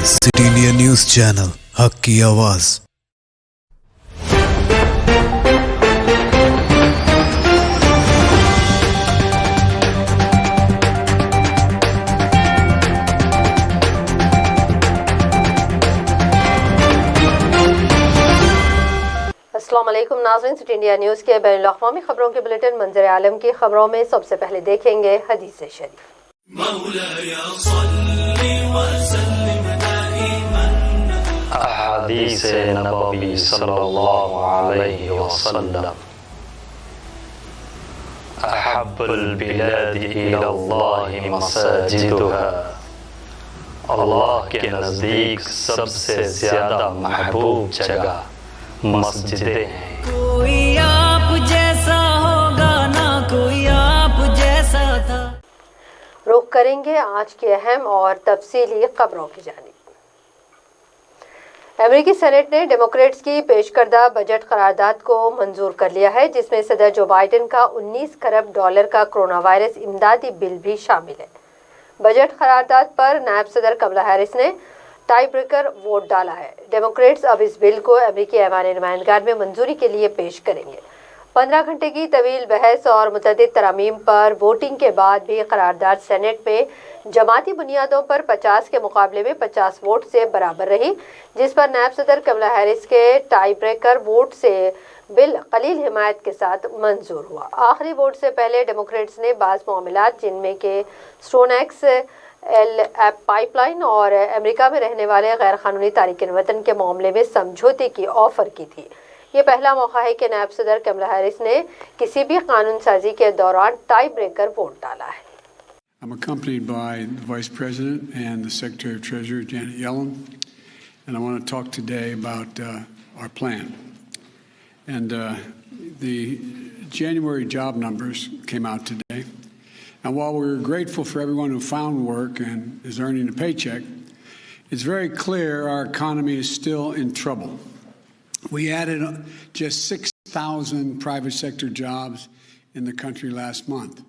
City India news channel, हक की आवाज। अस्सलामुअलैकुम नाज़रीन, सिटी इंडिया न्यूज़ के बैनुल-अक़वामी खबरों के बुलेटिन मंजर आलम की खबरों में सबसे पहले देखेंगे हदीस शरीफ। अहादीस नबवी सल्लल्लाहु अलैहि वसल्लम। अहब्बुल बिलादि इलल्लाहि मसाजिदुहा। अल्लाह के नज़दीक सबसे ज़्यादा महबूब जगह मस्जिदें हैं। कोई आप जैसा होगा ना कोई आप जैसा था। रुख करेंगे आज की अहम और तफसीली खबरों की जानिब। अमेरिकी सेनेट ने डेमोक्रेट्स की पेश करदा बजट करारदाद को मंजूर कर लिया है, जिसमें सदर जो बाइडेन का 19 खरब डॉलर का कोरोना वायरस इमदादी बिल भी शामिल है। बजट करारदाद पर नायब सदर कमला हैरिस ने टाई ब्रेकर वोट डाला है। डेमोक्रेट्स अब इस बिल को अमेरिकी ऐवान नुमाइंदगान में मंजूरी के लिए पेश करेंगे। 15 घंटे की तवील बहस और मुतअद्दिद तरमीम पर वोटिंग के बाद भी करारदाद सेनेट में जमाती बुनियादों पर 50 के मुकाबले में 50 वोट से बराबर रही, जिस पर नायब सदर कमला हैरिस के टाई ब्रेकर वोट से बिल कलील हिमायत के साथ मंजूर हुआ। आखिरी वोट से पहले डेमोक्रेट्स ने बाज़ मामलात जिनमें के स्टोनएक्स पाइपलाइन और अमेरिका में रहने वाले गैर कानूनी तारिकिन वतन के मामले में समझौते की ऑफर की थी। ये पहला मौका है कि नायब सदर कमला हैरिस ने किसी भी कानून साजी के दौरान टाई ब्रेकर वोट डाला है। I'm accompanied by the Vice President and the Secretary of Treasury, Janet Yellen, and I want to talk today about our plan. And the January job numbers came out today. And while we're grateful for everyone who found work and is earning a paycheck, it's very clear our economy is still in trouble. We added just 6,000 private sector jobs in the country last month.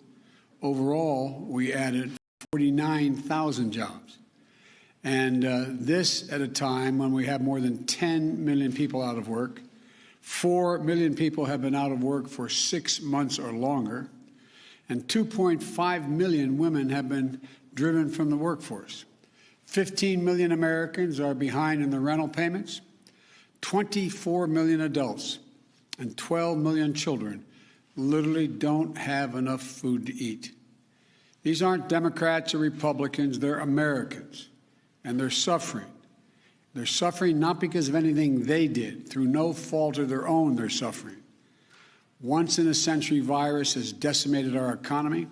Overall, we added 49,000 jobs. And this at a time when we have more than 10 million people out of work. 4 million people have been out of work for 6 months or longer. And 2.5 million women have been driven from the workforce. 15 million Americans are behind in the rental payments. 24 million adults and 12 million children literally don't have enough food to eat. These aren't Democrats or Republicans, they're Americans, and they're suffering. They're suffering not because of anything they did. Through no fault of their own, they're suffering. Once-in-a-century virus has decimated our economy,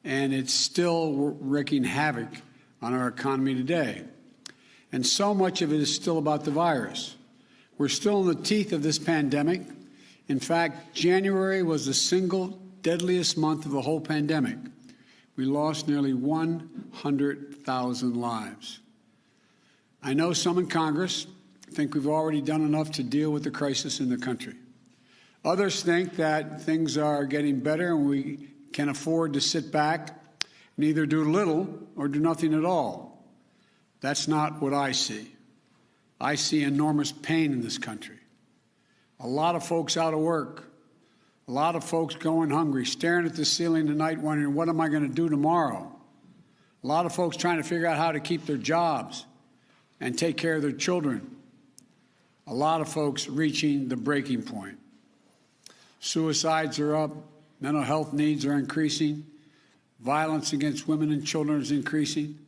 and it's still wreaking havoc on our economy today. And so much of it is still about the virus. We're still in the teeth of this pandemic. In fact, January was the single deadliest month of the whole pandemic. We lost nearly 100,000 lives. I know some in Congress think we've already done enough to deal with the crisis in the country. Others think that things are getting better and we can afford to sit back and either do little or do nothing at all. That's not what I see. I see enormous pain in this country. A lot of folks out of work, a lot of folks going hungry, staring at the ceiling tonight wondering, what am I going to do tomorrow? A lot of folks trying to figure out how to keep their jobs and take care of their children. A lot of folks reaching the breaking point. Suicides are up, mental health needs are increasing, violence against women and children is increasing.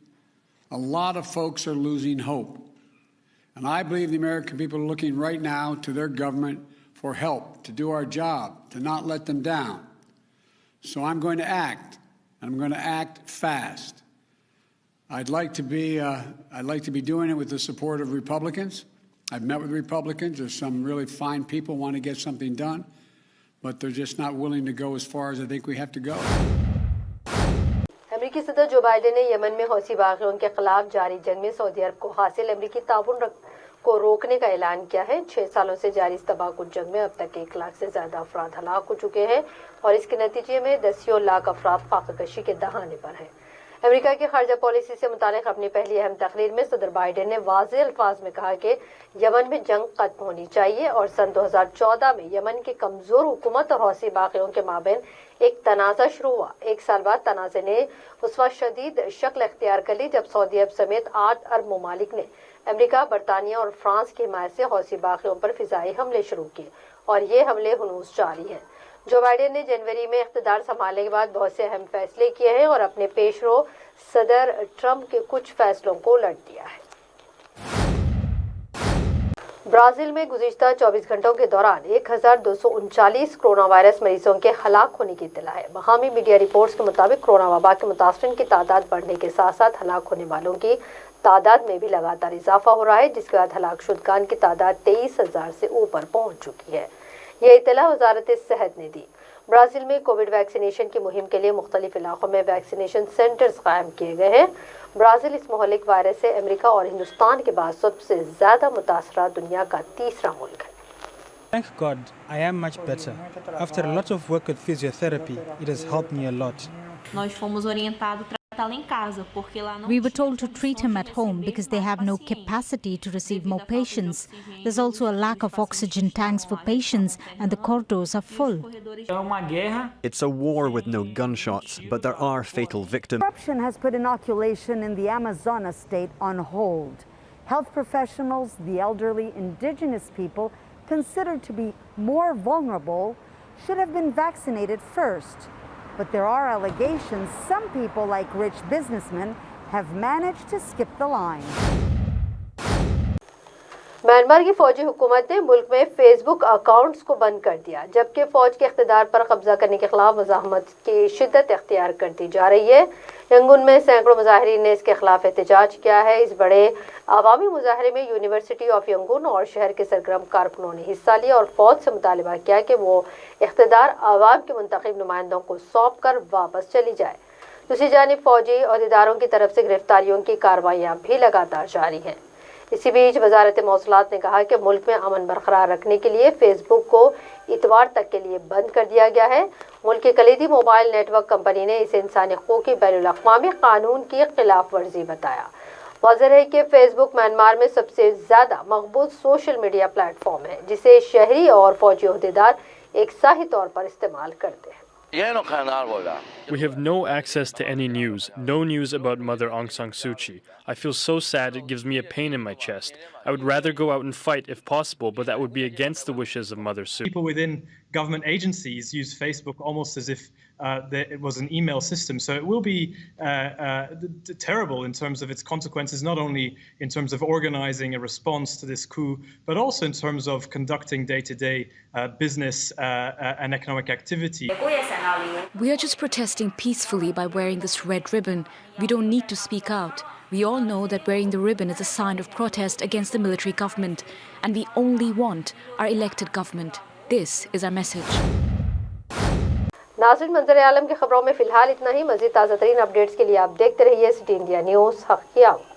A lot of folks are losing hope. And I believe the American people are looking right now to their government for help, to do our job, to not let them down. So I'm going to act, and I'm going to act fast. I'd like to be doing it with the support of Republicans. I've met with Republicans. There's some really fine people who want to get something done, but they're just not willing to go as far as I think we have to go. अमेरिकी सदर Joe Biden ने Yemen में हौसी बागियों के खिलाफ जारी जंग में सऊदी अरब को हासिल अमेरिकी ताउन को रोकने का ऐलान किया है। 6 सालों से जारी इस तबाहकुन जंग में अब तक 1 लाख से ज्यादा अफराद हलाक हो चुके हैं और इसके नतीजे में दसियों लाख अफराद फाककशी के दहाने पर हैं। امریکہ کی خارجہ پالیسی سے متعلق اپنی پہلی اہم تقریر میں صدر بائیڈن نے واضح الفاظ میں کہا کہ یمن میں جنگ ختم ہونی چاہیے اور سن 2014 میں یمن کی کمزور حکومت اور حوثی باغیوں کے مابین ایک تنازع شروع ہوا۔ ایک سال بعد تنازع نے اس وقت شدید شکل اختیار کر لی جب سعودی عرب سمیت 8 عرب ممالک نے امریکہ، برطانیہ اور فرانس کی حمایت سے حوثی باغیوں پر فضائی حملے شروع کیے اور یہ حملے ہنوز جاری ہیں۔ جو بائیڈن نے جنوری میں اقتدار سنبھالنے کے بعد بہت سے اہم فیصلے کیے ہیں اور اپنے پیش رو صدر ٹرمپ کے کچھ فیصلوں کو الٹ دیا ہے۔ برازیل میں گزشتہ 24 گھنٹوں کے دوران 1239 کرونا وائرس مریضوں کے ہلاک ہونے کی اطلاع ہے۔ مقامی میڈیا رپورٹس کے مطابق کرونا وبا کے متاثرین کی تعداد بڑھنے کے ساتھ ساتھ ہلاک ہونے والوں کی تعداد میں بھی لگاتار اضافہ ہو رہا ہے، جس کے بعد ہلاک شدگان کی تعداد 23,000 سے اوپر پہنچ چکی ہے۔ یہ اطلاع وزارت صحت نے دی۔ برازیل میں کووڈ ویکسینیشن کی مہم کے لیے مختلف علاقوں میں ویکسینیشن سینٹرز قائم کیے گئے ہیں۔ برازیل اس مہلک وائرس سے امریکہ اور ہندوستان کے بعد سب سے زیادہ متاثرہ دنیا کا تیسرا ملک ہے۔ Thank God, I am much better. After a lot of work with physiotherapy, it has helped me a lot. Nós fomos orientados a tratá-lo em casa, porque lá não. We were told to treat him at home because they have no capacity to receive more patients. There's also a lack of oxygen tanks for patients and the corridors are full. É uma guerra. It's a war with no gunshots, but there are fatal victims. Corruption has put inoculation in the Amazonas state on hold. Health professionals, the elderly, indigenous people considered to be more vulnerable should have been vaccinated first. But there are allegations some people, like rich businessmen, have managed to skip the line. Myanmar کی فوجی حکومت نے ملک میں face بک accounts کو بند کر دیا، جبکہ فوج کے اقتدار پر قبضہ کرنے کے خلاف مزاحمت کی شدت اختیار کرتی جا رہی ہے۔ ینگون میں سینکڑوں مظاہرین نے اس کے خلاف احتجاج کیا ہے۔ اس بڑے عوامی مظاہرے میں یونیورسٹی آف ینگون اور شہر کے سرگرم کارکنوں نے حصہ لیا اور فوج سے مطالبہ کیا کہ وہ اقتدار عوام کے منتخب نمائندوں کو سونپ کر واپس چلی جائے۔ دوسری جانب فوجی عہدیداروں کی طرف سے گرفتاریوں کی کارروائیاں بھی لگاتار جاری ہیں۔ اسی بیچ وزارت مواصلات نے کہا کہ ملک میں امن برقرار رکھنے کے لیے فیس بک کو اتوار تک کے لیے بند کر دیا گیا ہے۔ ملک کی کلیدی موبائل نیٹ ورک کمپنی نے اسے انسانی حقوق کی بین الاقوامی قانون کی خلاف ورزی بتایا۔ واضح ہے کہ فیس بک میانمار میں سب سے زیادہ مقبول سوشل میڈیا پلیٹ فارم ہے، جسے شہری اور فوجی عہدیدار ایک ساہی طور پر استعمال کرتے ہیں۔ We have no access to any news, no news about Mother Aung San Suu Kyi. I feel so sad, it gives me a pain in my chest. I would rather go out and fight if possible, but that would be against the wishes of Mother Suu. People within government agencies use Facebook almost as if it was an email system. So it will be terrible in terms of its consequences, not only in terms of organizing a response to this coup, but also in terms of conducting day-to-day business and economic activity. We are just protesting peacefully by wearing this red ribbon. We don't need to speak out. We all know that wearing the ribbon is a sign of protest against the military government, and we only want our elected government. This is our message. ناظرین، منظر عالم کی خبروں میں فی الحال اتنا ہی۔ مزید تازہ ترین اپڈیٹس کے لیے آپ دیکھتے رہیے سٹی انڈیا نیوز۔ حق کی آواز۔